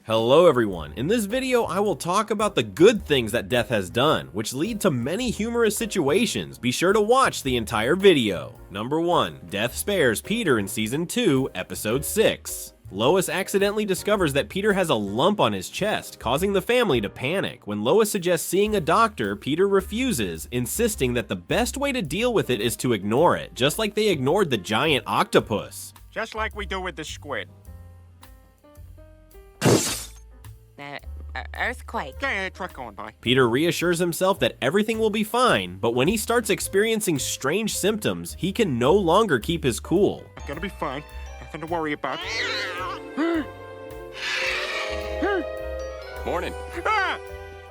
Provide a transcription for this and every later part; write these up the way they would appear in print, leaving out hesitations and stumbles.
Hello everyone, in this video I will talk about the good things that Death has done, which lead to many humorous situations. Be sure to watch the entire video. Number 1. Death spares Peter in Season 2, Episode 6. Lois accidentally discovers that Peter has a lump on his chest, causing the family to panic. When Lois suggests seeing a doctor, Peter refuses, insisting that the best way to deal with it is to ignore it, just like they ignored the giant octopus. Just like we do with the squid. Earthquake. Yeah, truck going by. Peter reassures himself that everything will be fine, but when he starts experiencing strange symptoms, he can no longer keep his cool. I'm gonna be fine. Nothing to worry about. Morning. Ah!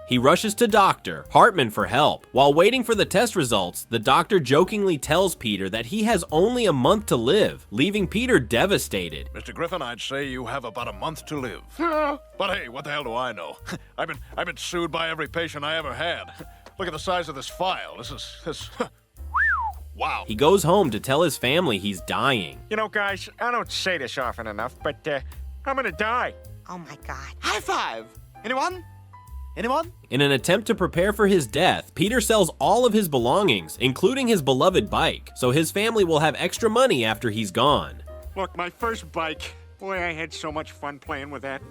He rushes to Dr. Hartman for help. While waiting for the test results, the doctor jokingly tells Peter that he has only a month to live, leaving Peter devastated. Mr. Griffin, I'd say you have about a month to live. Ah! But hey, what the hell do I know? I've been sued by every patient I ever had. Look at the size of this file. This wow. He goes home to tell his family he's dying. You know, guys, I don't say this often enough, but I'm gonna die. Oh my god. High five! Anyone? Anyone? In an attempt to prepare for his death, Peter sells all of his belongings, including his beloved bike, so his family will have extra money after he's gone. Look, my first bike. Boy, I had so much fun playing with that.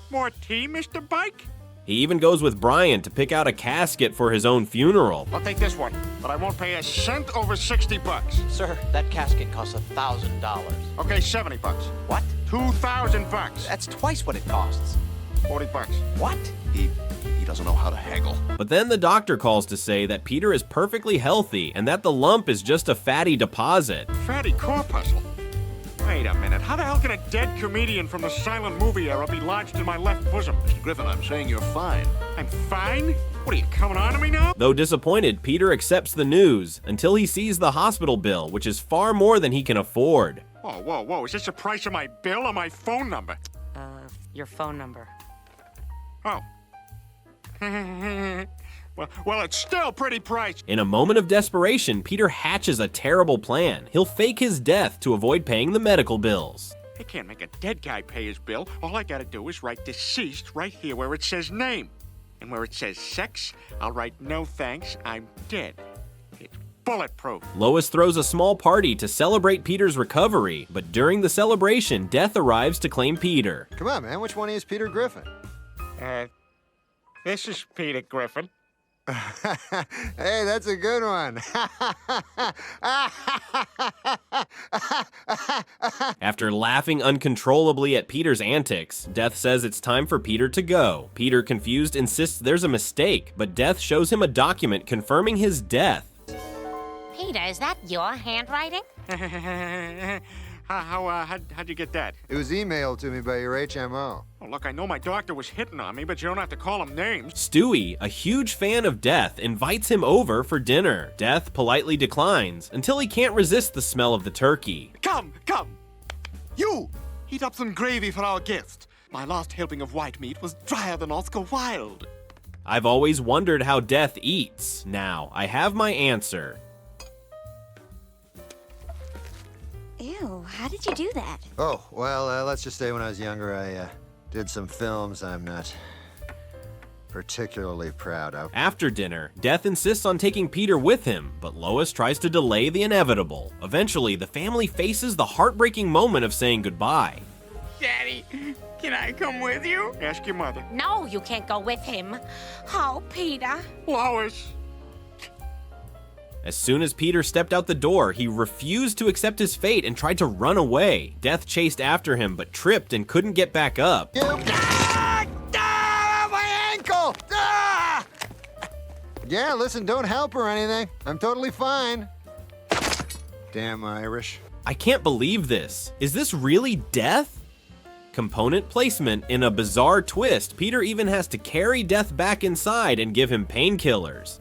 More tea, Mr. Bike? He even goes with Brian to pick out a casket for his own funeral. I'll take this one, but I won't pay a cent over 60 bucks. Sir, that casket costs $1,000. Okay, 70 bucks. What? 2,000 bucks. That's twice what it costs. 40 bucks. What? He doesn't know how to haggle. But then the doctor calls to say that Peter is perfectly healthy and that the lump is just a fatty deposit. Fatty corpuscle. Wait a minute. How the hell can a dead comedian from the silent movie era be lodged in my left bosom? Mr. Griffin, I'm saying you're fine. I'm fine? What are you, coming on to me now? Though disappointed, Peter accepts the news until he sees the hospital bill, which is far more than he can afford. Whoa, whoa, whoa. Is this the price of my bill or my phone number? Your phone number. Oh. well, it's still pretty pricey. In a moment of desperation, Peter hatches a terrible plan. He'll fake his death to avoid paying the medical bills. I can't make a dead guy pay his bill. All I gotta do is write deceased right here where it says name. And where it says sex, I'll write no thanks, I'm dead. It's bulletproof. Lois throws a small party to celebrate Peter's recovery, but during the celebration, Death arrives to claim Peter. Come on, man. Which one is Peter Griffin? This is Peter Griffin. Hey, that's a good one. After laughing uncontrollably at Peter's antics, Death says it's time for Peter to go. Peter, confused, insists there's a mistake, but Death shows him a document confirming his death. Peter, is that your handwriting? How'd you get that? It was emailed to me by your HMO. Oh, look, I know my doctor was hitting on me, but you don't have to call him names. Stewie, a huge fan of Death, invites him over for dinner. Death politely declines until he can't resist the smell of the turkey. Come! You! Heat up some gravy for our guest. My last helping of white meat was drier than Oscar Wilde. I've always wondered how Death eats. Now, I have my answer. Ew, how did you do that? Oh, well, let's just say when I was younger, I did some films I'm not particularly proud of. After dinner, Death insists on taking Peter with him, but Lois tries to delay the inevitable. Eventually, the family faces the heartbreaking moment of saying goodbye. Daddy, can I come with you? Ask your mother. No, you can't go with him. Oh, Peter. Lois. As soon as Peter stepped out the door, he refused to accept his fate and tried to run away. Death chased after him, but tripped and couldn't get back up. My ankle! Ah! Yeah, listen, don't help or anything. I'm totally fine. Damn Irish. I can't believe this. Is this really Death? Component placement in a bizarre twist. Peter even has to carry Death back inside and give him painkillers.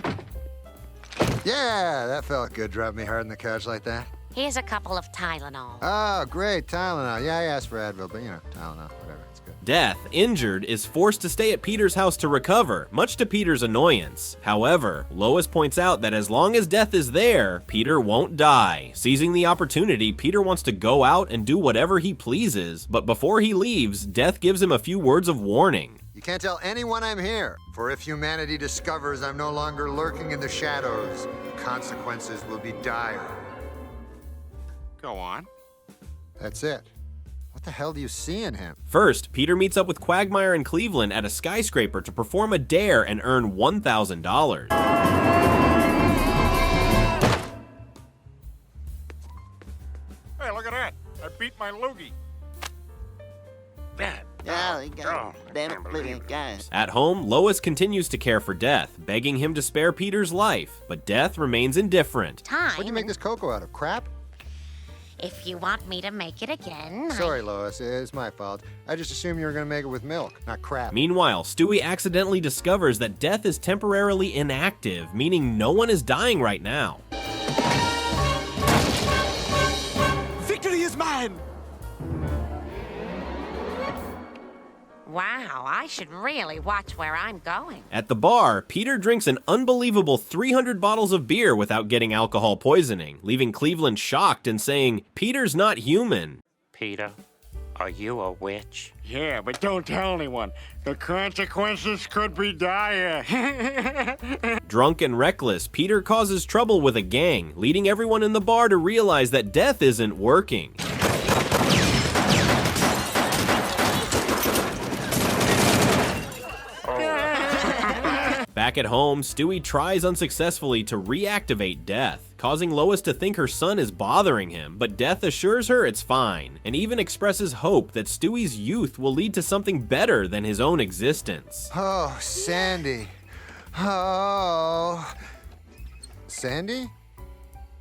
Yeah, that felt good, dropping me hard on the couch like that. Here's a couple of Tylenol. Oh, great, Tylenol. Yeah, I asked for Advil, but, Tylenol, whatever, it's good. Death, injured, is forced to stay at Peter's house to recover, much to Peter's annoyance. However, Lois points out that as long as Death is there, Peter won't die. Seizing the opportunity, Peter wants to go out and do whatever he pleases, but before he leaves, Death gives him a few words of warning. You can't tell anyone I'm here, for if humanity discovers I'm no longer lurking in the shadows, consequences will be dire. Go on. That's it. What the hell do you see in him? First, Peter meets up with Quagmire and Cleveland at a skyscraper to perform a dare and earn $1,000. Hey, look at that. I beat my loogie. Bad. Yeah, you got it. Damn it, little guys. At home, Lois continues to care for Death, begging him to spare Peter's life, but Death remains indifferent. Time. What'd you make this cocoa out of? Crap? If you want me to make it again, Sorry, Lois. It's my fault. I just assumed you were gonna make it with milk, not crap. Meanwhile, Stewie accidentally discovers that Death is temporarily inactive, meaning no one is dying right now. Victory is mine! Wow, I should really watch where I'm going. At the bar, Peter drinks an unbelievable 300 bottles of beer without getting alcohol poisoning, leaving Cleveland shocked and saying, "Peter's not human." Peter, are you a witch? Yeah, but don't tell anyone. The consequences could be dire. Drunk and reckless, Peter causes trouble with a gang, leading everyone in the bar to realize that Death isn't working. Back at home, Stewie tries unsuccessfully to reactivate Death, causing Lois to think her son is bothering him, but Death assures her it's fine, and even expresses hope that Stewie's youth will lead to something better than his own existence. Oh, Sandy. Oh. Sandy?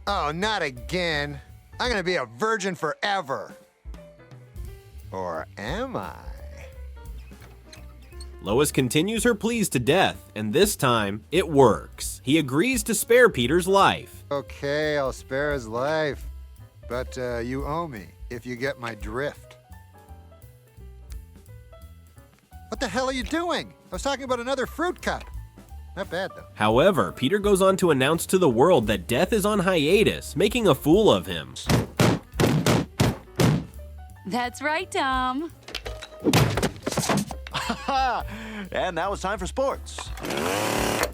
Oh, not again. I'm gonna be a virgin forever. Or am I? Lois continues her pleas to Death, and this time, it works. He agrees to spare Peter's life. Okay, I'll spare his life. But you owe me, if you get my drift. What the hell are you doing? I was talking about another fruit cup. Not bad, though. However, Peter goes on to announce to the world that Death is on hiatus, making a fool of him. That's right, Tom. And now it's time for sports.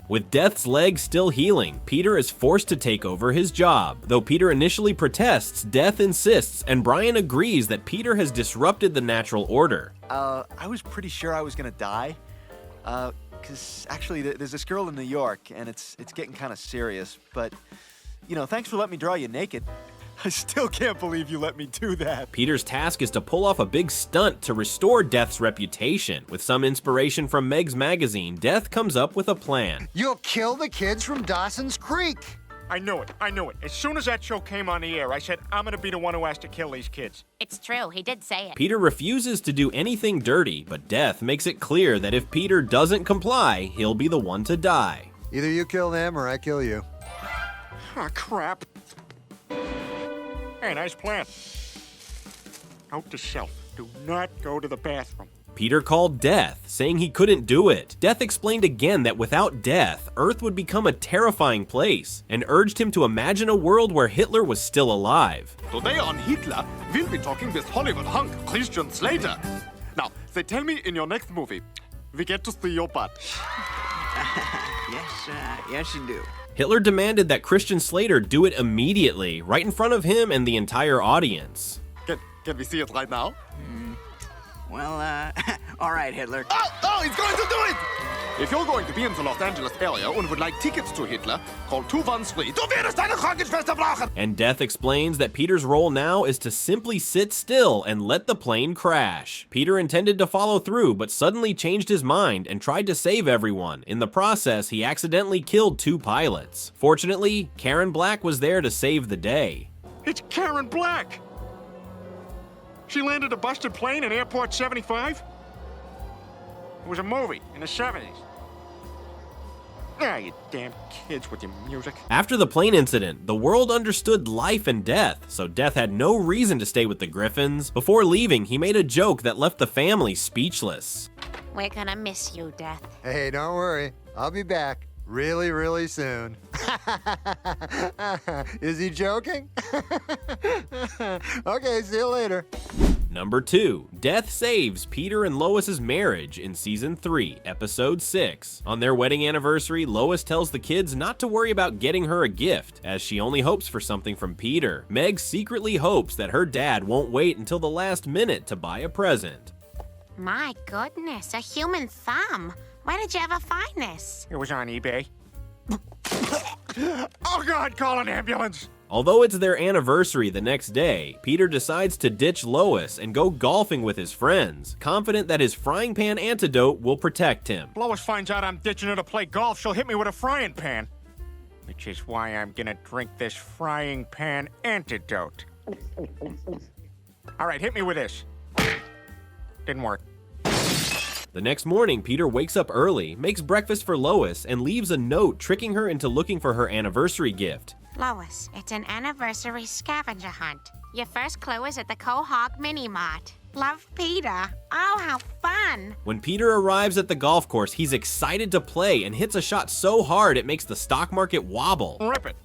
With Death's leg still healing, Peter is forced to take over his job. Though Peter initially protests, Death insists, and Brian agrees that Peter has disrupted the natural order. I was pretty sure I was gonna die. Because actually, there's this girl in New York, and it's getting kind of serious. But, you know, thanks for letting me draw you naked. I still can't believe you let me do that. Peter's task is to pull off a big stunt to restore Death's reputation. With some inspiration from Meg's magazine, Death comes up with a plan. You'll kill the kids from Dawson's Creek. I knew it. As soon as that show came on the air, I said, I'm gonna be the one who has to kill these kids. It's true, he did say it. Peter refuses to do anything dirty, but Death makes it clear that if Peter doesn't comply, he'll be the one to die. Either you kill them or I kill you. Ah, crap. Hey, nice plan. Note to self, do not go to the bathroom. Peter called Death, saying he couldn't do it. Death explained again that without Death, Earth would become a terrifying place, and urged him to imagine a world where Hitler was still alive. Today on Hitler, we'll be talking with Hollywood hunk Christian Slater. Now, they tell me in your next movie, we get to see your butt. Yes, you do. Hitler demanded that Christian Slater do it immediately, right in front of him and the entire audience. Can we see it right now? Well, all right, Hitler. Oh, he's going to do it! If you're going to be in the Los Angeles area and would like tickets to Hitler, call 213. Du wirst deine Krankenschwester brauchen! And Death explains that Peter's role now is to simply sit still and let the plane crash. Peter intended to follow through, but suddenly changed his mind and tried to save everyone. In the process, he accidentally killed 2 pilots. Fortunately, Karen Black was there to save the day. It's Karen Black! She landed a busted plane in Airport 75? It was a movie in the 70s. Ah, you damn kids with your music. After the plane incident, the world understood life and death, so Death had no reason to stay with the Griffins. Before leaving, he made a joke that left the family speechless. We're gonna miss you, Death. Hey, don't worry. I'll be back really, really soon. Is he joking? Okay, see you later. Number 2. Death saves Peter and Lois's marriage in Season 3, Episode 6. On their wedding anniversary, Lois tells the kids not to worry about getting her a gift, as she only hopes for something from Peter. Meg secretly hopes that her dad won't wait until the last minute to buy a present. My goodness, a human thumb. Where did you ever find this? It was on eBay. Oh, God, call an ambulance. Although it's their anniversary the next day, Peter decides to ditch Lois and go golfing with his friends, confident that his frying pan antidote will protect him. Lois finds out I'm ditching her to play golf, she'll hit me with a frying pan. Which is why I'm gonna drink this frying pan antidote. All right, hit me with this. Didn't work. The next morning, Peter wakes up early, makes breakfast for Lois, and leaves a note tricking her into looking for her anniversary gift. Lois, it's an anniversary scavenger hunt. Your first clue is at the Quahog Mini Mart. Love, Peter. Oh, how fun. When Peter arrives at the golf course, he's excited to play and hits a shot so hard it makes the stock market wobble. Rip it.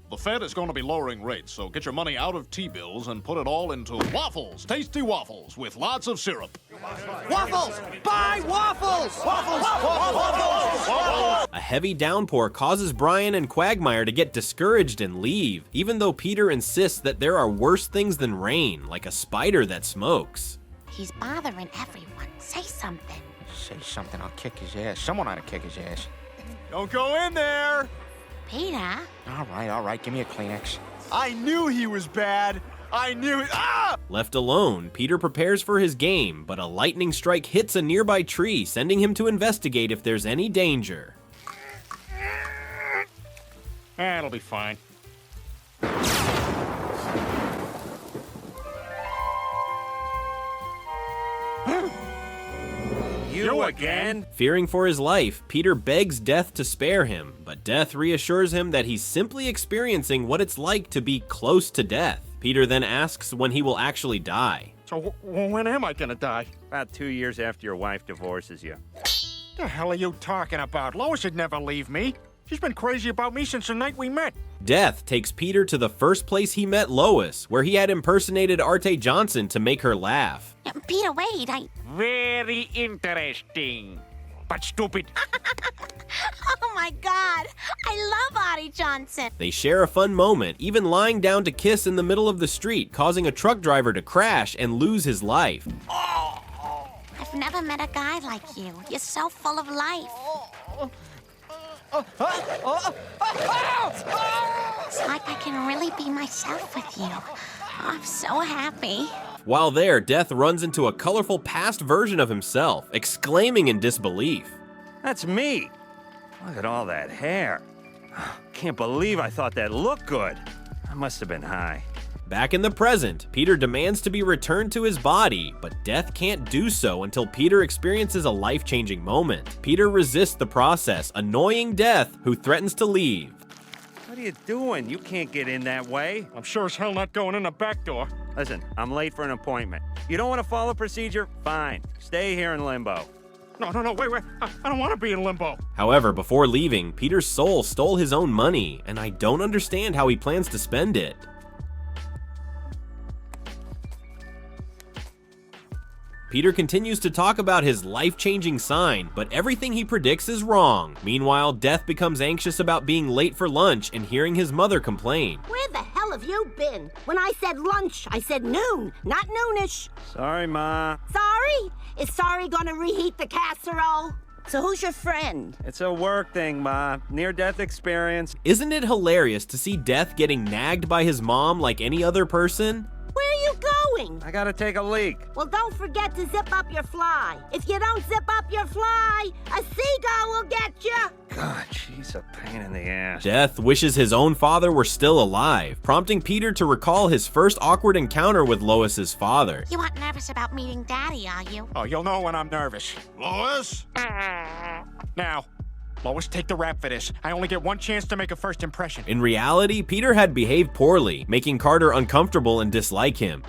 The Fed is going to be lowering rates, so get your money out of T-bills and put it all into waffles. Tasty waffles with lots of syrup. Waffles! Buy waffles! Waffles! A heavy downpour causes Brian and Quagmire to get discouraged and leave, even though Peter insists that there are worse things than rain, like a spider that smokes. He's bothering everyone. Say something. Say something, I'll kick his ass. Someone ought to kick his ass. Don't go in there! Peter? All right, give me a Kleenex. I knew he was bad. I knew it. Ah! Left alone, Peter prepares for his game, but a lightning strike hits a nearby tree, sending him to investigate if there's any danger. It'll be fine. You again? Fearing for his life, Peter begs Death to spare him, but Death reassures him that he's simply experiencing what it's like to be close to death. Peter then asks when he will actually die. So when am I gonna die? About 2 years after your wife divorces you. The hell are you talking about? Lois would never leave me. She's been crazy about me since the night we met. Death takes Peter to the first place he met Lois, where he had impersonated Arte Johnson to make her laugh. Peter, wait, Very interesting, but stupid. Oh my God! I love Artie Johnson! They share a fun moment, even lying down to kiss in the middle of the street, causing a truck driver to crash and lose his life. I've never met a guy like you. You're so full of life. It's like I can really be myself with you. I'm so happy. While there, Death runs into a colorful past version of himself, exclaiming in disbelief. That's me. Look at all that hair. Can't believe I thought that looked good. I must have been high. Back in the present, Peter demands to be returned to his body, but Death can't do so until Peter experiences a life-changing moment. Peter resists the process, annoying Death, who threatens to leave. What are you doing? You can't get in that way. I'm sure as hell not going in the back door. Listen, I'm late for an appointment. You don't want to follow procedure? Fine. Stay here in limbo. No, wait. I don't want to be in limbo. However, before leaving, Peter's soul stole his own money, and I don't understand how he plans to spend it. Peter continues to talk about his life-changing sign, but everything he predicts is wrong. Meanwhile, Death becomes anxious about being late for lunch and hearing his mother complain. Where the hell have you been? When I said lunch, I said noon, not noonish. Sorry, Ma. Sorry? Is sorry gonna reheat the casserole? So who's your friend? It's a work thing, Ma. Near-death experience. Isn't it hilarious to see Death getting nagged by his mom like any other person? Where are you going? I gotta take a leak. Well, don't forget to zip up your fly. If you don't zip up your fly, a seagull will get you. God, she's a pain in the ass. Death wishes his own father were still alive, prompting Peter to recall his first awkward encounter with Lois's father. You aren't nervous about meeting Daddy, are you? Oh, you'll know when I'm nervous. Lois? Now, Lois, take the rap for this. I only get one chance to make a first impression. In reality, Peter had behaved poorly, making Carter uncomfortable and dislike him.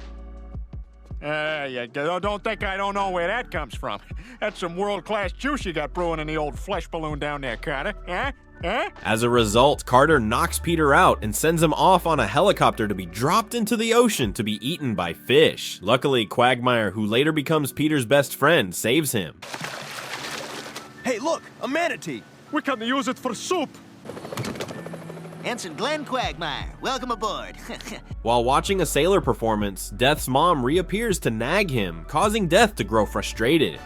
Yeah, don't think I don't know where that comes from. That's some world-class juice you got brewing in the old flesh balloon down there, Carter. Huh? Huh? As a result, Carter knocks Peter out and sends him off on a helicopter to be dropped into the ocean to be eaten by fish. Luckily, Quagmire, who later becomes Peter's best friend, saves him. Hey, look, a manatee. We can use it for soup. Ensign Glenn Quagmire, welcome aboard. While watching a sailor performance, Death's mom reappears to nag him, causing Death to grow frustrated.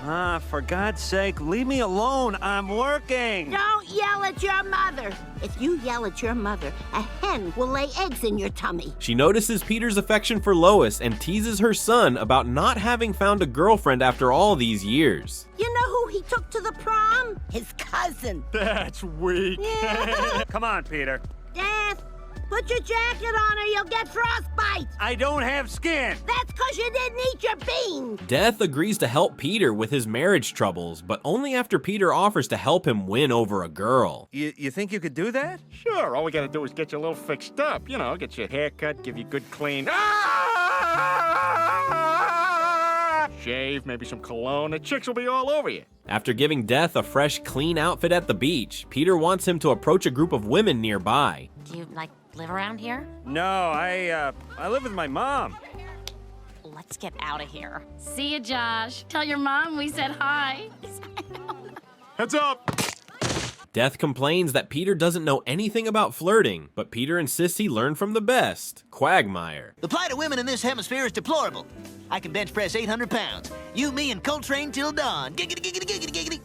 For God's sake, leave me alone. I'm working. Don't yell at your mother. If you yell at your mother, a hen will lay eggs in your tummy. She notices Peter's affection for Lois and teases her son about not having found a girlfriend after all these years. You know who he took to the prom? His cousin. That's weak. Come on, Peter. Death, put your jacket on or you'll get frostbite. I don't have skin. That's because you didn't eat your beans. Death agrees to help Peter with his marriage troubles, but only after Peter offers to help him win over a girl. You think you could do that? Sure, all we gotta do is get you a little fixed up. You know, get your hair cut, give you good clean. Shave, maybe some cologne. The chicks will be all over you. After giving Death a fresh, clean outfit at the beach, Peter wants him to approach a group of women nearby. Do you, live around here? No, I live with my mom. Let's get out of here. See ya, Josh. Tell your mom we said hi. Heads up! Death complains that Peter doesn't know anything about flirting, but Peter insists he learned from the best, Quagmire. The plight of women in this hemisphere is deplorable. I can bench press 800 pounds. You, me, and Coltrane till dawn. Giggity, giggity, giggity, giggity.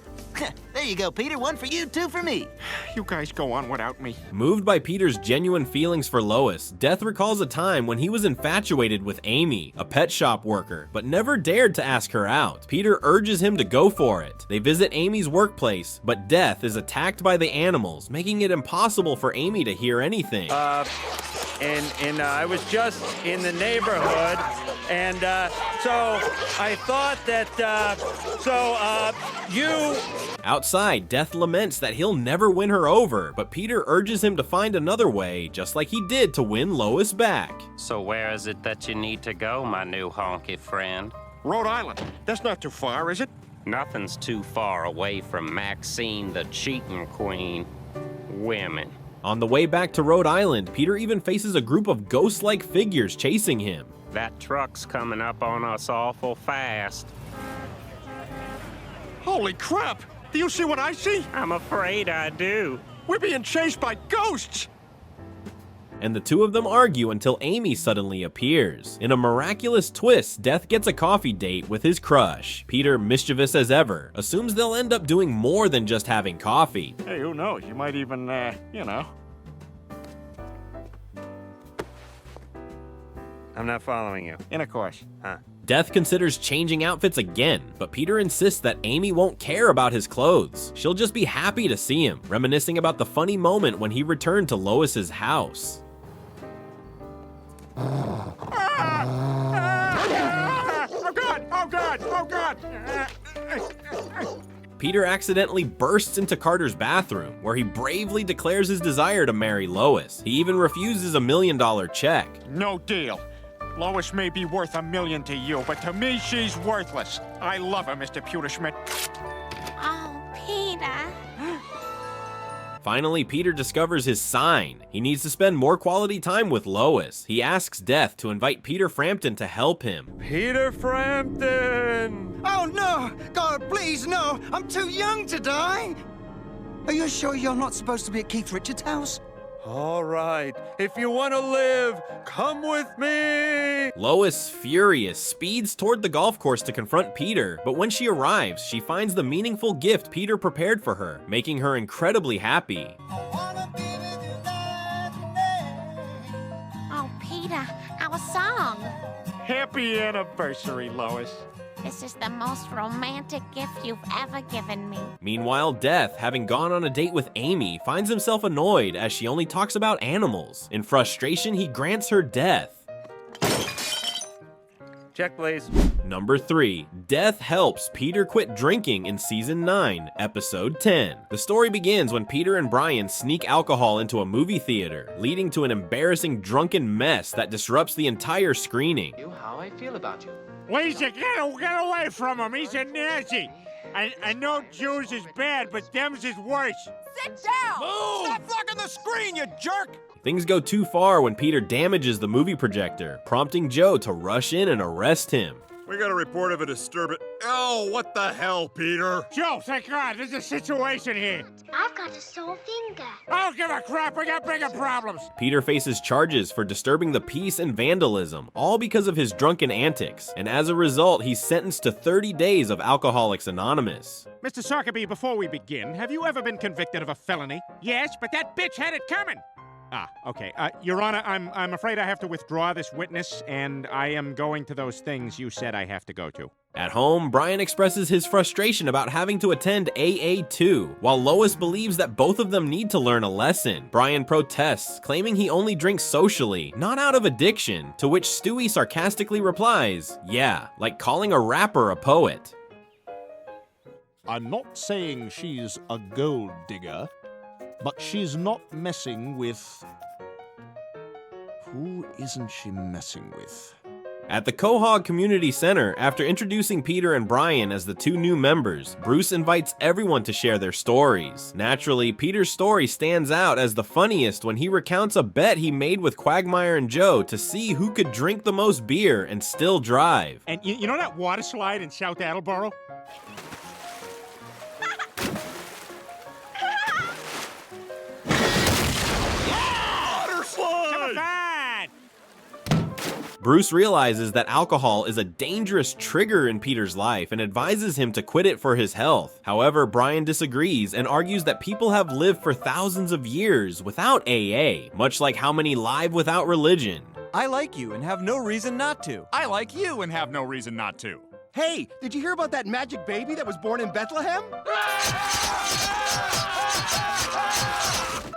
There you go, Peter. One for you, two for me. You guys go on without me. Moved by Peter's genuine feelings for Lois, Death recalls a time when he was infatuated with Amy, a pet shop worker, but never dared to ask her out. Peter urges him to go for it. They visit Amy's workplace, but Death is attacked by the animals, making it impossible for Amy to hear anything. And I was just in the neighborhood, and so I thought that, you... Outside, Death laments that he'll never win her over, but Peter urges him to find another way, just like he did to win Lois back. So where is it that you need to go, my new honky friend? Rhode Island. That's not too far, is it? Nothing's too far away from Maxine the cheating queen. Women. On the way back to Rhode Island, Peter even faces a group of ghost-like figures chasing him. That truck's coming up on us awful fast. Holy crap! Do you see what I see? I'm afraid I do. We're being chased by ghosts! And the two of them argue until Amy suddenly appears. In a miraculous twist, Death gets a coffee date with his crush. Peter, mischievous as ever, assumes they'll end up doing more than just having coffee. Hey, who knows? You might even, you know. I'm not following you. Intercourse. Huh. Death considers changing outfits again, but Peter insists that Amy won't care about his clothes. She'll just be happy to see him, reminiscing about the funny moment when he returned to Lois's house. Oh God! Oh God! Oh God! Peter accidentally bursts into Carter's bathroom, where he bravely declares his desire to marry Lois. He even refuses $1 million check. No deal. Lois may be worth $1 million to you, but to me, she's worthless. I love her, Mr. Pewterschmidt. Oh, Peter. Finally, Peter discovers his sign. He needs to spend more quality time with Lois. He asks Death to invite Peter Frampton to help him. Peter Frampton! Oh, no! God, please, no! I'm too young to die! Are you sure you're not supposed to be at Keith Richards' house? All right, if you want to live, come with me! Lois, furious, speeds toward the golf course to confront Peter, but when she arrives, she finds the meaningful gift Peter prepared for her, making her incredibly happy. Oh, Peter, our song. Happy anniversary, Lois. This is the most romantic gift you've ever given me. Meanwhile, Death, having gone on a date with Amy, finds himself annoyed as she only talks about animals. In frustration, he grants her death. Check, please. Number 3. Death helps Peter quit drinking in Season 9, Episode 10. The story begins when Peter and Brian sneak alcohol into a movie theater, leading to an embarrassing drunken mess that disrupts the entire screening. How I feel about you. Lisa, get away from him. He's a Nazi. I know Jews is bad, but them's is worse. Sit down! Move! Stop blocking the screen, you jerk! Things go too far when Peter damages the movie projector, prompting Joe to rush in and arrest him. We got a report of a disturbance. Oh, what the hell, Peter? Joe, thank God, there's a situation here. I've got a sore finger. I don't give a crap, we got bigger problems. Peter faces charges for disturbing the peace and vandalism, all because of his drunken antics, and as a result, he's sentenced to 30 days of Alcoholics Anonymous. Mr. Sarkaby, before we begin, have you ever been convicted of a felony? Yes, but that bitch had it coming. Ah, okay. Your Honor, I'm afraid I have to withdraw this witness, and I am going to those things you said I have to go to. At home, Brian expresses his frustration about having to attend AA too, while Lois believes that both of them need to learn a lesson. Brian protests, claiming he only drinks socially, not out of addiction, to which Stewie sarcastically replies, yeah, like calling a rapper a poet. I'm not saying she's a gold digger, but she's not messing with... Who isn't she messing with? At the Quahog Community Center, after introducing Peter and Brian as the two new members, Bruce invites everyone to share their stories. Naturally, Peter's story stands out as the funniest when he recounts a bet he made with Quagmire and Joe to see who could drink the most beer and still drive. And you know that water slide in South Attleboro? Bruce realizes that alcohol is a dangerous trigger in Peter's life and advises him to quit it for his health. However, Brian disagrees and argues that people have lived for thousands of years without AA, much like how many live without religion. I like you and have no reason not to. I like you and have no reason not to. Hey, did you hear about that magic baby that was born in Bethlehem?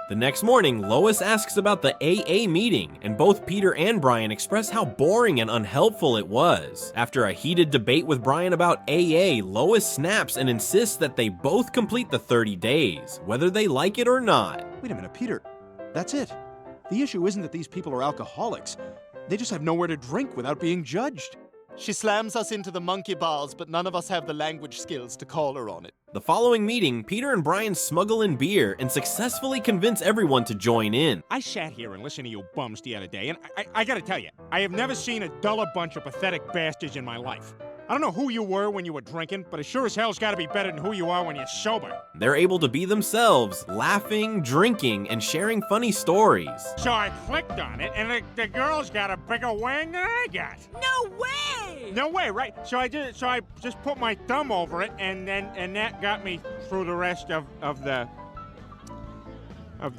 The next morning, Lois asks about the AA meeting, and both Peter and Brian express how boring and unhelpful it was. After a heated debate with Brian about AA, Lois snaps and insists that they both complete the 30 days, whether they like it or not. Wait a minute, Peter. That's it. The issue isn't that these people are alcoholics. They just have nowhere to drink without being judged. She slams us into the monkey bars, but none of us have the language skills to call her on it. The following meeting, Peter and Brian smuggle in beer and successfully convince everyone to join in. I sat here and listened to you bums the other day, and I gotta tell you, I have never seen a duller bunch of pathetic bastards in my life. I don't know who you were when you were drinking, but it sure as hell's gotta be better than who you are when you're sober. They're able to be themselves, laughing, drinking, and sharing funny stories. So I clicked on it, and the girl's got a bigger wang than I got. No way! No way, right? So I just put my thumb over it, and that got me through the rest of the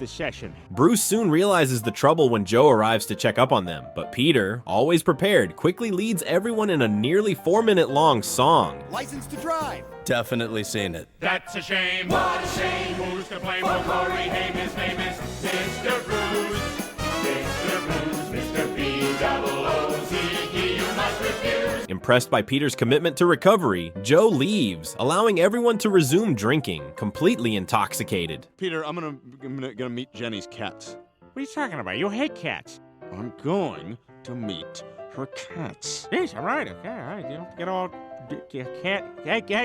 session. Bruce soon realizes the trouble when Joe arrives to check up on them, but Peter, always prepared, quickly leads everyone in a nearly 4-minute long song. License to drive. Definitely seen it. That's a shame. What a shame. Who's to blame for Corey Haim? His name is Mr. Bruce. Mr. Bruce, Mr. B-double-O-Z-E, you must refuse. Impressed by Peter's commitment to recovery, Joe leaves, allowing everyone to resume drinking, completely intoxicated. Peter, I'm gonna meet Jenny's cats. What are you talking about? You hate cats. I'm going to meet her cats. Yes, all right, okay, all right. You don't get all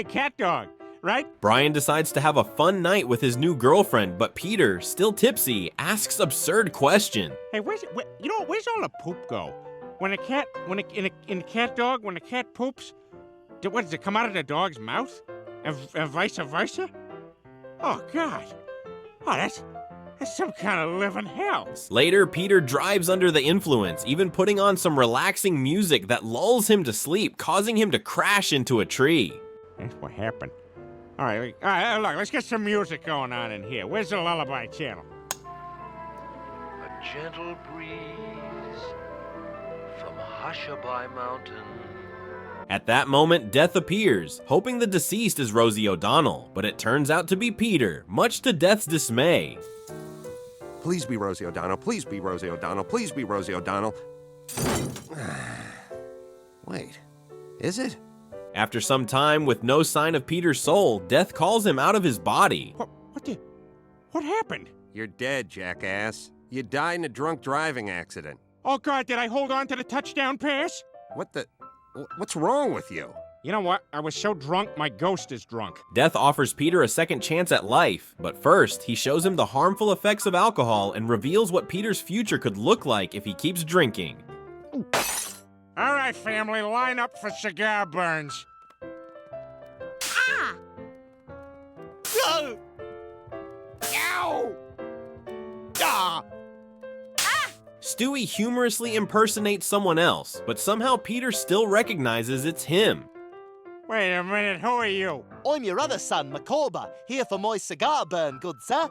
cat dog, right? Brian decides to have a fun night with his new girlfriend, but Peter, still tipsy, asks absurd question. Hey, where's all the poop go? When a cat poops, what does it come out of the dog's mouth? And vice versa? Oh God! Oh, that's some kind of living hell. Later, Peter drives under the influence, even putting on some relaxing music that lulls him to sleep, causing him to crash into a tree. That's what happened. All right, look, let's get some music going on in here. Where's the lullaby channel? A gentle breeze from Hushabye Mountain. At that moment, Death appears, hoping the deceased is Rosie O'Donnell, but it turns out to be Peter, much to Death's dismay. Please be Rosie O'Donnell. Please be Rosie O'Donnell. Please be Rosie O'Donnell. Wait, is it? After some time with no sign of Peter's soul, Death calls him out of his body. What happened? You're dead, jackass. You died in a drunk driving accident. Oh, God, did I hold on to the touchdown pass? What's wrong with you? You know what? I was so drunk, my ghost is drunk. Death offers Peter a second chance at life, but first, he shows him the harmful effects of alcohol and reveals what Peter's future could look like if he keeps drinking. All right, family, line up for cigar burns. Ah! Ow! Ah! Stewie humorously impersonates someone else, but somehow Peter still recognizes it's him. Wait a minute, who are you? I'm your other son, Macabre, here for my cigar burn, good sir.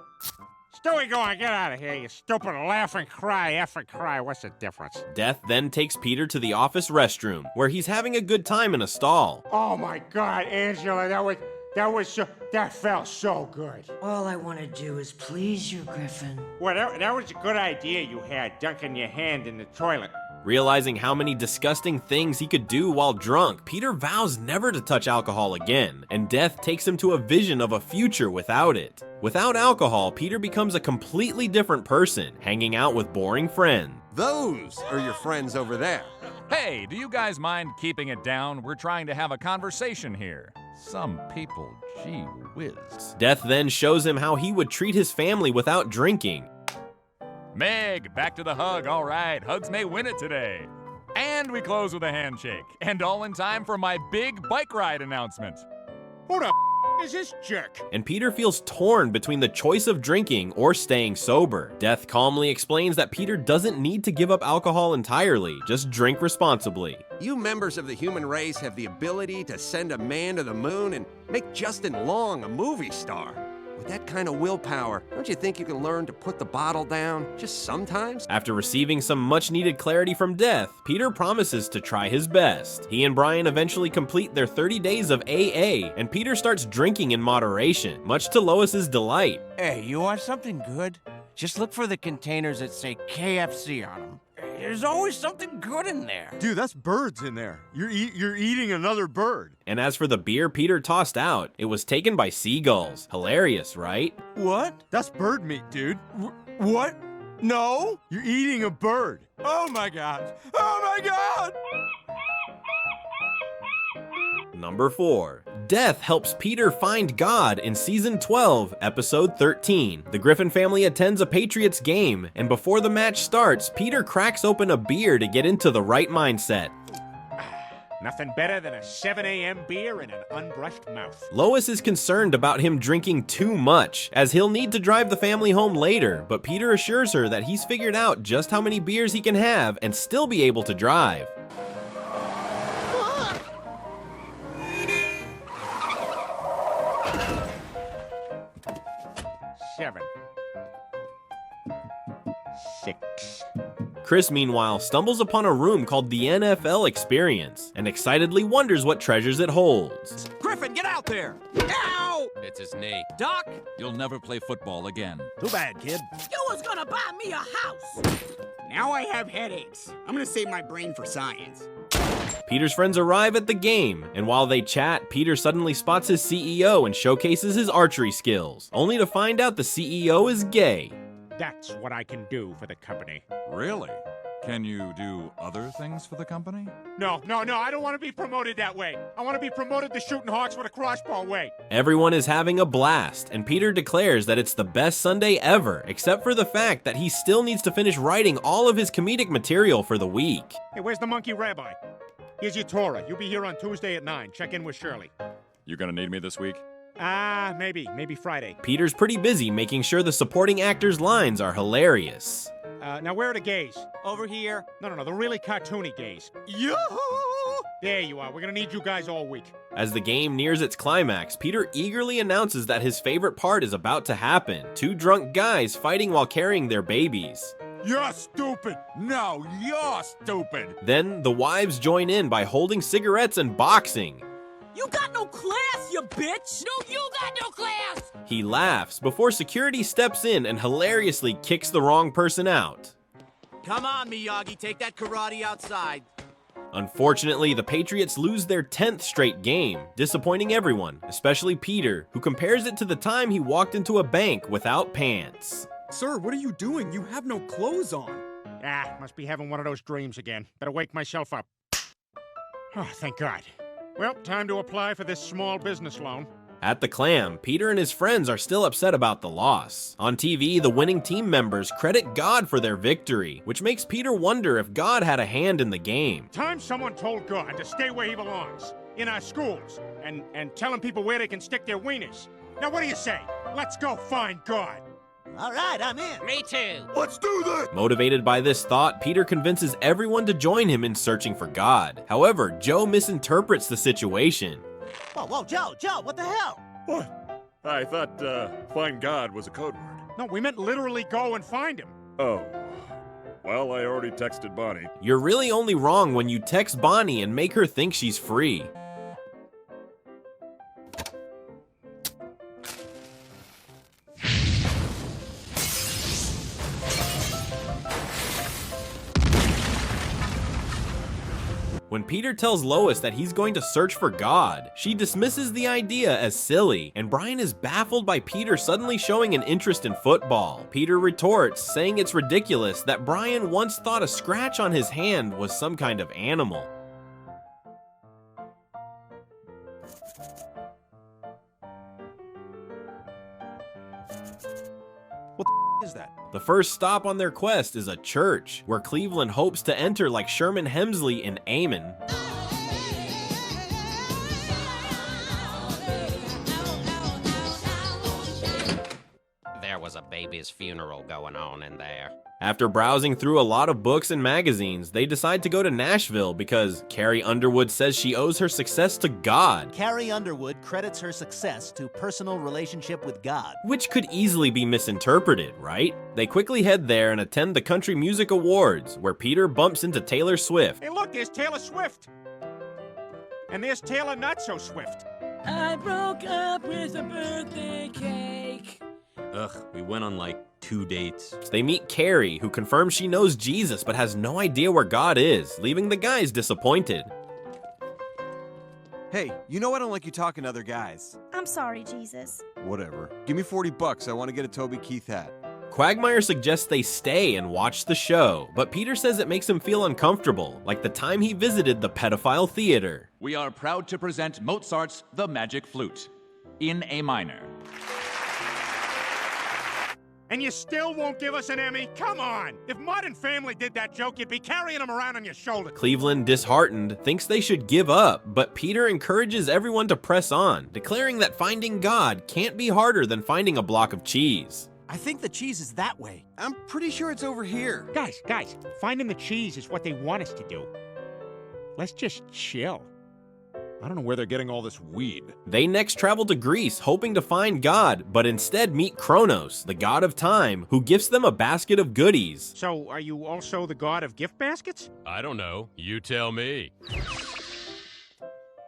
Stewie, go on, get out of here, you stupid laugh and cry, F and cry. What's the difference? Death then takes Peter to the office restroom, where he's having a good time in a stall. Oh my God, Angela, that felt so good. All I want to do is please you, Griffin. Well, that was a good idea you had, dunking your hand in the toilet. Realizing how many disgusting things he could do while drunk, Peter vows never to touch alcohol again, and Death takes him to a vision of a future without it. Without alcohol, Peter becomes a completely different person, hanging out with boring friends. Those are your friends over there. Hey, do you guys mind keeping it down? We're trying to have a conversation here. Some people, gee whiz. Death then shows him how he would treat his family without drinking. Meg, back to the hug. All right, hugs may win it today. And we close with a handshake. And all in time for my big bike ride announcement. Who the is this jerk? And Peter feels torn between the choice of drinking or staying sober. Death calmly explains that Peter doesn't need to give up alcohol entirely, just drink responsibly. You members of the human race have the ability to send a man to the moon and make Justin Long a movie star. With that kind of willpower, don't you think you can learn to put the bottle down just sometimes? After receiving some much-needed clarity from Death, Peter promises to try his best. He and Brian eventually complete their 30 days of AA, and Peter starts drinking in moderation, much to Lois's delight. Hey, you want something good? Just look for the containers that say KFC on them. There's always something good in there. Dude, that's birds in there. You're eating another bird. And as for the beer Peter tossed out, it was taken by seagulls. Hilarious, right? What? That's bird meat, dude. What? No? You're eating a bird. Oh my God. Oh my God! Number 4. Death helps Peter find God in Season 12, Episode 13. The Griffin family attends a Patriots game, and before the match starts, Peter cracks open a beer to get into the right mindset. Nothing better than a 7 a.m. beer and an unbrushed mouth. Lois is concerned about him drinking too much, as he'll need to drive the family home later, but Peter assures her that he's figured out just how many beers he can have and still be able to drive. Seven. 6. Chris, meanwhile, stumbles upon a room called the NFL Experience and excitedly wonders what treasures it holds. Griffin, get out there! Ow! It's his knee. Doc? You'll never play football again. Too bad, kid. You was gonna buy me a house! Now I have headaches. I'm gonna save my brain for science. Peter's friends arrive at the game, and while they chat, Peter suddenly spots his CEO and showcases his archery skills, only to find out the CEO is gay. That's what I can do for the company. Really? Can you do other things for the company? No, I don't want to be promoted that way. I want to be promoted to shooting hawks with a crossbow way. Everyone is having a blast, and Peter declares that it's the best Sunday ever, except for the fact that he still needs to finish writing all of his comedic material for the week. Hey, where's the monkey rabbi? Here's your Torah. You'll be here on Tuesday at 9. Check in with Shirley. You gonna need me this week? Maybe Friday. Peter's pretty busy making sure the supporting actors' lines are hilarious. Now where are the gays? Over here. No, the really cartoony gays. Yoo-hoo! There you are. We're gonna need you guys all week. As the game nears its climax, Peter eagerly announces that his favorite part is about to happen. 2 drunk guys fighting while carrying their babies. You're stupid! No, you're stupid! Then the wives join in by holding cigarettes and boxing. You got no class, you bitch! No, you got no class! He laughs before security steps in and hilariously kicks the wrong person out. Come on, Miyagi, take that karate outside. Unfortunately, the Patriots lose their 10th straight game, disappointing everyone, especially Peter, who compares it to the time he walked into a bank without pants. Sir, what are you doing? You have no clothes on. Ah, must be having one of those dreams again. Better wake myself up. Oh, thank God. Well, time to apply for this small business loan. At the Clam, Peter and his friends are still upset about the loss. On TV, the winning team members credit God for their victory, which makes Peter wonder if God had a hand in the game. Time someone told God to stay where he belongs, in our schools, and telling people where they can stick their wieners. Now what do you say? Let's go find God. All right, I'm in. Me too. Let's do this! Motivated by this thought, Peter convinces everyone to join him in searching for God. However, Joe misinterprets the situation. Whoa, Joe, what the hell? What? I thought, find God was a code word. No, we meant literally go and find him. Oh. Well, I already texted Bonnie. You're really only wrong when you text Bonnie and make her think she's free. When Peter tells Lois that he's going to search for God, she dismisses the idea as silly, and Brian is baffled by Peter suddenly showing an interest in football. Peter retorts, saying it's ridiculous that Brian once thought a scratch on his hand was some kind of animal. What the is that? The first stop on their quest is a church, where Cleveland hopes to enter like Sherman Hemsley in Amen. There was a baby's funeral going on in there. After browsing through a lot of books and magazines, they decide to go to Nashville because Carrie Underwood says she owes her success to God. Carrie Underwood credits her success to personal relationship with God. Which could easily be misinterpreted, right? They quickly head there and attend the Country Music Awards, where Peter bumps into Taylor Swift. Hey, look, there's Taylor Swift. And there's Taylor Not So Swift. I broke up with a birthday cake. Ugh, we went on like 2 dates. They meet Carrie, who confirms she knows Jesus but has no idea where God is, leaving the guys disappointed. Hey, you know I don't like you talking to other guys. I'm sorry, Jesus. Whatever. Give me $40. I want to get a Toby Keith hat. Quagmire suggests they stay and watch the show, but Peter says it makes him feel uncomfortable, like the time he visited the pedophile theater. We are proud to present Mozart's The Magic Flute, in A minor. And you still won't give us an Emmy? Come on! If Modern Family did that joke, you'd be carrying him around on your shoulder. Cleveland, disheartened, thinks they should give up, but Peter encourages everyone to press on, declaring that finding God can't be harder than finding a block of cheese. I think the cheese is that way. I'm pretty sure it's over here. Guys, finding the cheese is what they want us to do. Let's just chill. I don't know where they're getting all this weed. They next travel to Greece, hoping to find God, but instead meet Kronos, the god of time, who gifts them a basket of goodies. So, are you also the god of gift baskets? I don't know. You tell me.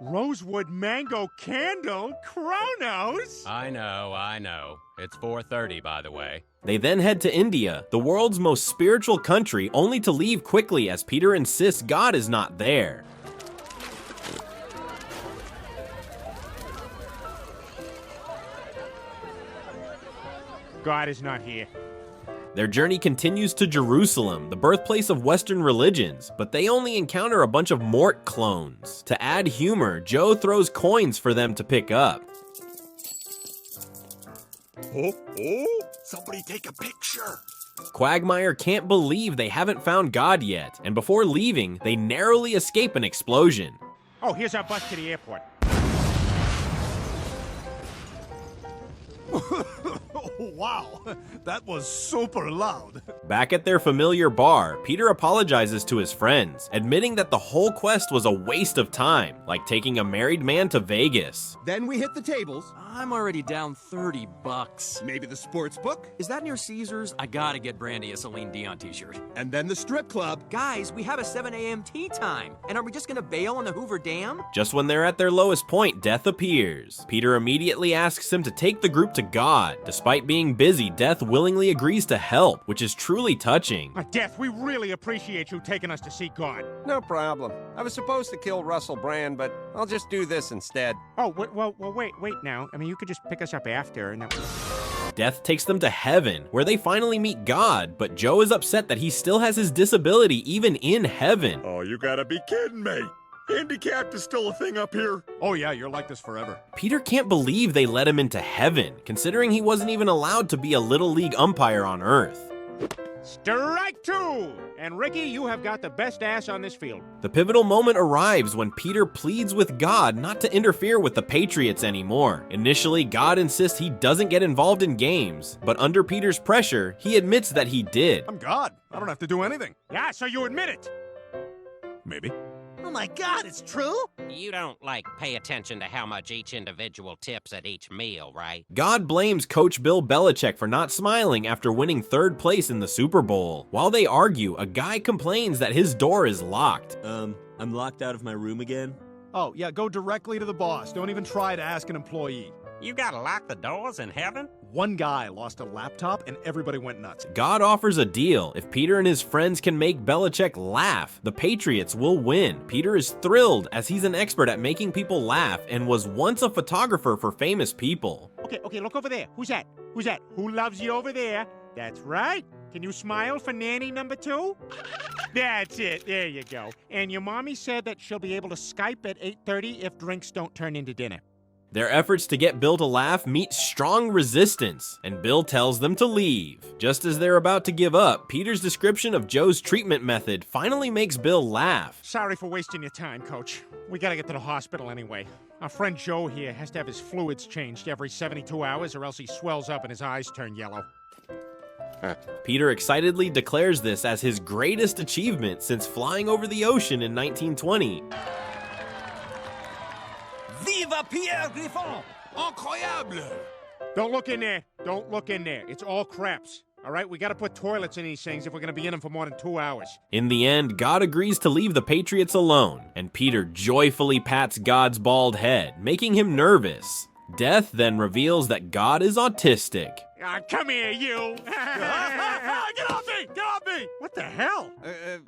Rosewood mango candle? Kronos? I know. It's 4:30, by the way. They then head to India, the world's most spiritual country, only to leave quickly as Peter insists God is not there. God is not here. Their journey continues to Jerusalem, the birthplace of Western religions, but they only encounter a bunch of Mort clones. To add humor, Joe throws coins for them to pick up. Oh, somebody take a picture. Quagmire can't believe they haven't found God yet, and before leaving, they narrowly escape an explosion. Oh, here's our bus to the airport. Wow, that was super loud. Back at their familiar bar, Peter apologizes to his friends, admitting that the whole quest was a waste of time, like taking a married man to Vegas. Then we hit the tables. I'm already down $30. Maybe the sports book. Is that near Caesars? I gotta get Brandy a Celine Dion t-shirt. And then the strip club. Guys, we have a 7 a.m. tea time. And are we just gonna bail on the Hoover Dam? Just when they're at their lowest point, Death appears. Peter immediately asks him to take the group to God. Despite being busy, Death willingly agrees to help, which is true truly touching. Death, we really appreciate you taking us to see God. No problem. I was supposed to kill Russell Brand, but I'll just do this instead. Oh, well, wait now. I mean, you could just pick us up after and that... Death takes them to heaven, where they finally meet God, but Joe is upset that he still has his disability even in heaven. Oh, you gotta be kidding me. Handicapped is still a thing up here. Oh yeah, you're like this forever. Peter can't believe they let him into heaven, considering he wasn't even allowed to be a Little League umpire on Earth. Strike two! And Ricky, you have got the best ass on this field. The pivotal moment arrives when Peter pleads with God not to interfere with the Patriots anymore. Initially, God insists he doesn't get involved in games, but under Peter's pressure, he admits that he did. I'm God. I don't have to do anything. Yeah, so you admit it. Maybe. Oh my God, it's true? You don't, pay attention to how much each individual tips at each meal, right? God blames Coach Bill Belichick for not smiling after winning 3rd place in the Super Bowl. While they argue, a guy complains that his door is locked. I'm locked out of my room again? Oh, yeah, go directly to the boss. Don't even try to ask an employee. You gotta lock the doors in heaven? One guy lost a laptop and everybody went nuts. God offers a deal. If Peter and his friends can make Belichick laugh, the Patriots will win. Peter is thrilled as he's an expert at making people laugh and was once a photographer for famous people. Okay, look over there. Who's that? Who loves you over there? That's right. Can you smile for nanny number 2? That's it. There you go. And your mommy said that she'll be able to Skype at 8:30 if drinks don't turn into dinner. Their efforts to get Bill to laugh meet strong resistance, and Bill tells them to leave. Just as they're about to give up, Peter's description of Joe's treatment method finally makes Bill laugh. Sorry for wasting your time, Coach. We gotta get to the hospital anyway. Our friend Joe here has to have his fluids changed every 72 hours or else he swells up and his eyes turn yellow. Peter excitedly declares this as his greatest achievement since flying over the ocean in 1920. Viva Pierre Griffon! Incroyable! Don't look in there. Don't look in there. It's all craps. All right, we gotta put toilets in these things if we're gonna be in them for more than 2 hours. In the end, God agrees to leave the Patriots alone, and Peter joyfully pats God's bald head, making him nervous. Death then reveals that God is autistic. Come here, you! Get off me! Get off me! What the hell?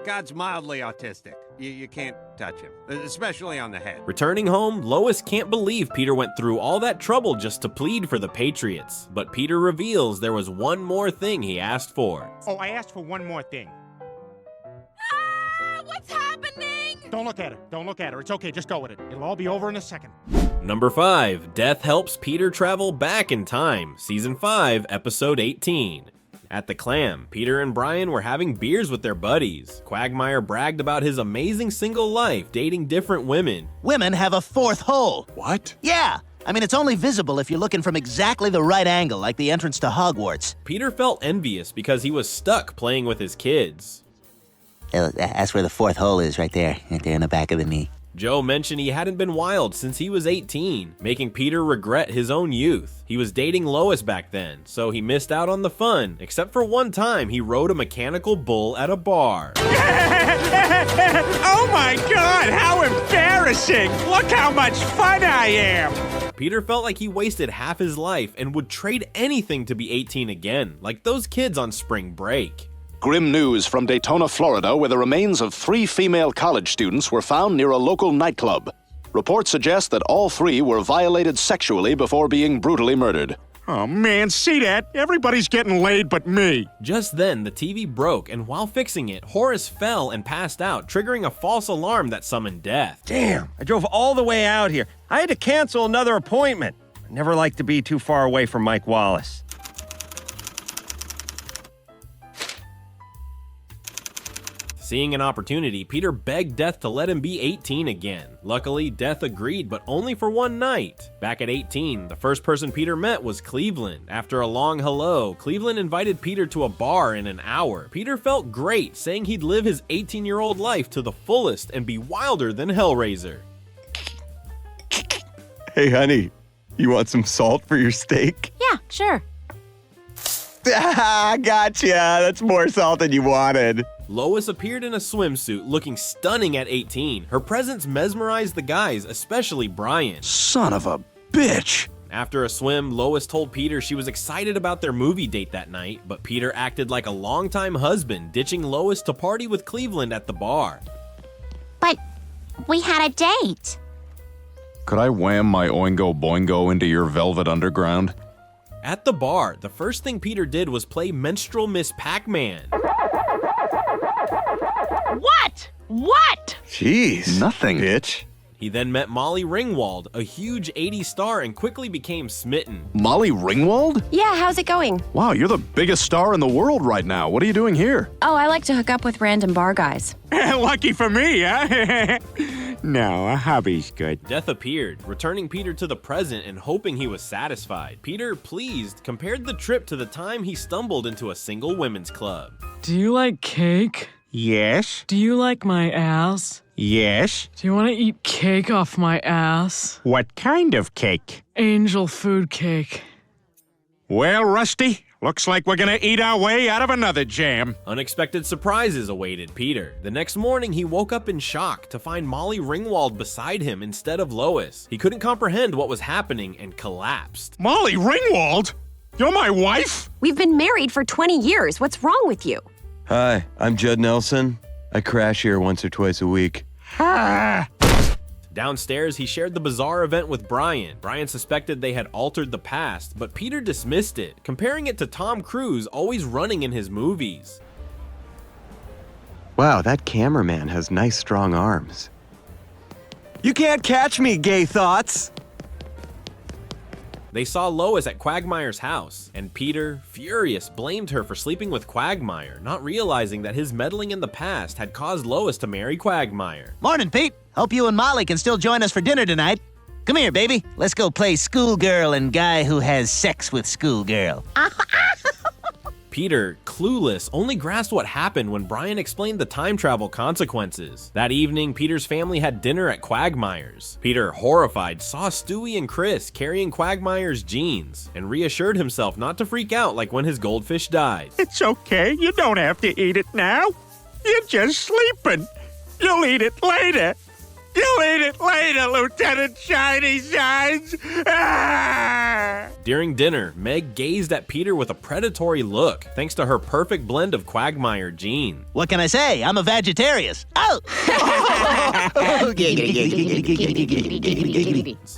God's mildly autistic. You can't touch him, especially on the head. Returning home, Lois can't believe Peter went through all that trouble just to plead for the Patriots. But Peter reveals there was one more thing he asked for. Oh, I asked for one more thing. What's happening? Don't look at her. Don't look at her. It's okay. Just go with it. It'll all be over in a second. Number 5. Death helps Peter travel back in time. Season 5, Episode 18. At the Clam, Peter and Brian were having beers with their buddies. Quagmire bragged about his amazing single life, dating different women. Women have a 4th hole. What? Yeah. I mean, it's only visible if you're looking from exactly the right angle, like the entrance to Hogwarts. Peter felt envious because he was stuck playing with his kids. That's where the 4th hole is, right there in the back of the knee. Joe mentioned he hadn't been wild since he was 18, making Peter regret his own youth. He was dating Lois back then, so he missed out on the fun, except for one time he rode a mechanical bull at a bar. Oh my God, how embarrassing! Look how much fun I am! Peter felt like he wasted half his life and would trade anything to be 18 again, like those kids on spring break. Grim news from Daytona, Florida, where the remains of 3 female college students were found near a local nightclub. Reports suggest that all 3 were violated sexually before being brutally murdered. Oh man, see that? Everybody's getting laid but me. Just then, the TV broke, and while fixing it, Horace fell and passed out, triggering a false alarm that summoned death. Damn, I drove all the way out here. I had to cancel another appointment. I never like to be too far away from Mike Wallace. Seeing an opportunity, Peter begged Death to let him be 18 again. Luckily, Death agreed, but only for one night. Back at 18, the first person Peter met was Cleveland. After a long hello, Cleveland invited Peter to a bar in an hour. Peter felt great, saying he'd live his 18-year-old life to the fullest and be wilder than Hellraiser. Hey, honey, you want some salt for your steak? Yeah, sure. Ah, gotcha. That's more salt than you wanted. Lois appeared in a swimsuit, looking stunning at 18. Her presence mesmerized the guys, especially Brian. Son of a bitch! After a swim, Lois told Peter she was excited about their movie date that night, but Peter acted like a longtime husband, ditching Lois to party with Cleveland at the bar. But we had a date. Could I wham my Oingo Boingo into your velvet underground? At the bar, the first thing Peter did was play Menstrual Miss Pac-Man. What? What? Jeez. Nothing. Bitch. He then met Molly Ringwald, a huge 80s star, and quickly became smitten. Molly Ringwald? Yeah, how's it going? Wow, you're the biggest star in the world right now. What are you doing here? Oh, I like to hook up with random bar guys. Lucky for me, huh? No, a hobby's good. Death appeared, returning Peter to the present and hoping he was satisfied. Peter, pleased, compared the trip to the time he stumbled into a single women's club. Do you like cake? Yes. Do you like my ass? Yes. Do you want to eat cake off my ass? What kind of cake? Angel food cake. Well, Rusty, looks like we're gonna eat our way out of another jam. Unexpected surprises awaited Peter. The next morning, he woke up in shock to find Molly Ringwald beside him instead of Lois. He couldn't comprehend what was happening and collapsed. Molly Ringwald? You're my wife? We've been married for 20 years. What's wrong with you? Hi, I'm Judd Nelson. I crash here once or twice a week. Downstairs, he shared the bizarre event with Brian. Brian suspected they had altered the past, but Peter dismissed it, comparing it to Tom Cruise always running in his movies. Wow, that cameraman has nice strong arms. You can't catch me, gay thoughts! They saw Lois at Quagmire's house, and Peter, furious, blamed her for sleeping with Quagmire, not realizing that his meddling in the past had caused Lois to marry Quagmire. Morning, Pete. Hope you and Molly can still join us for dinner tonight. Come here, baby. Let's go play schoolgirl and guy who has sex with schoolgirl. Peter, clueless, only grasped what happened when Brian explained the time travel consequences. That evening, Peter's family had dinner at Quagmire's. Peter, horrified, saw Stewie and Chris carrying Quagmire's genes and reassured himself not to freak out like when his goldfish died. It's okay. You don't have to eat it now. You're just sleeping. You'll eat it later. You'll eat it later, Lieutenant Shiny Shines! Ah! During dinner, Meg gazed at Peter with a predatory look, thanks to her perfect blend of Quagmire gene. What can I say? I'm a vegetarian. Oh!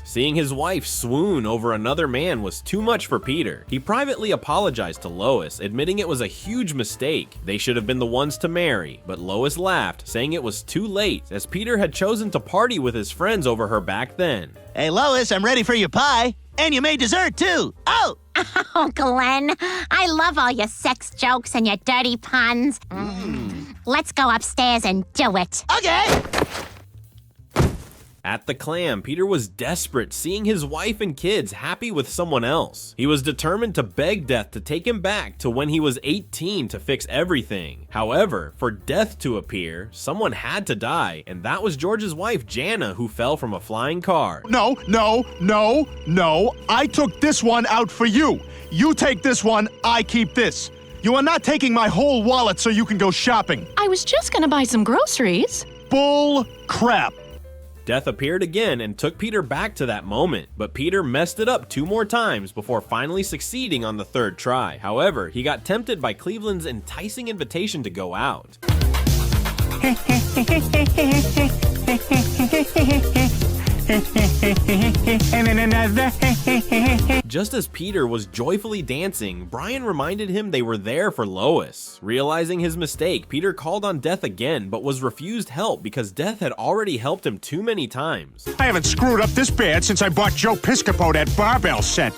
Seeing his wife swoon over another man was too much for Peter. He privately apologized to Lois, admitting it was a huge mistake. They should have been the ones to marry, but Lois laughed, saying it was too late, as Peter had chosen to party with his friends over her back then. Hey, Lois, I'm ready for your pie. And you made dessert, too. Oh! Oh, Glenn, I love all your sex jokes and your dirty puns. Let's go upstairs and do it. Okay! At the Clam, Peter was desperate, seeing his wife and kids happy with someone else. He was determined to beg Death to take him back to when he was 18 to fix everything. However, for Death to appear, someone had to die, and that was George's wife, Jana, who fell from a flying car. No. I took this one out for you. You take this one, I keep this. You are not taking my whole wallet so you can go shopping. I was just gonna buy some groceries. Bull crap. Death appeared again and took Peter back to that moment, but Peter messed it up 2 more times before finally succeeding on the 3rd try. However, he got tempted by Cleveland's enticing invitation to go out. Just as Peter was joyfully dancing, Brian reminded him they were there for Lois. Realizing his mistake, Peter called on Death again, but was refused help because Death had already helped him too many times. I haven't screwed up this bad since I bought Joe Piscopo that barbell set.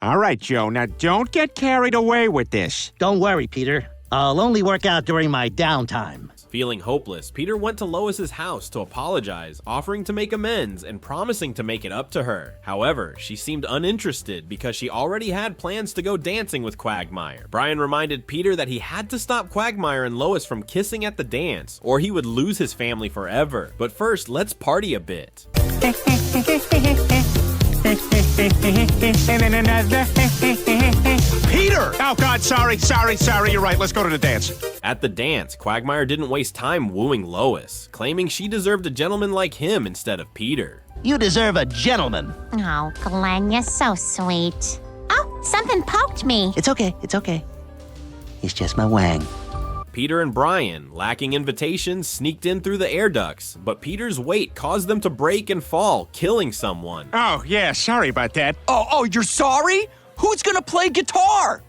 All right, Joe, now don't get carried away with this. Don't worry, Peter. I'll only work out during my downtime. Feeling hopeless, Peter went to Lois's house to apologize, offering to make amends and promising to make it up to her. However, she seemed uninterested because she already had plans to go dancing with Quagmire. Brian reminded Peter that he had to stop Quagmire and Lois from kissing at the dance, or he would lose his family forever. But first, let's party a bit. Peter! Oh, God, sorry, you're right. Let's go to the dance. At the dance, Quagmire didn't waste time wooing Lois, claiming she deserved a gentleman like him instead of Peter. You deserve a gentleman. Oh, Glenn, you're so sweet. Oh, something poked me. It's okay, it's okay. It's just my wang. Peter and Brian, lacking invitations, sneaked in through the air ducts, but Peter's weight caused them to break and fall, killing someone. Oh, yeah, sorry about that. Oh, you're sorry? Who's gonna play guitar?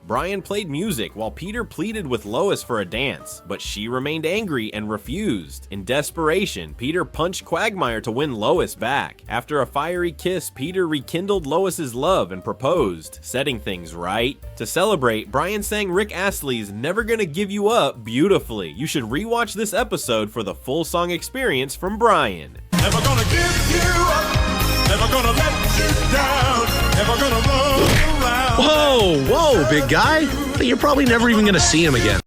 Brian played music while Peter pleaded with Lois for a dance, but she remained angry and refused. In desperation, Peter punched Quagmire to win Lois back. After a fiery kiss, Peter rekindled Lois's love and proposed, setting things right. To celebrate, Brian sang Rick Astley's Never Gonna Give You Up beautifully. You should rewatch this episode for the full song experience from Brian. Never gonna give you up, never gonna let you down, never gonna run around. Whoa, big guy. You're probably never even gonna see him again.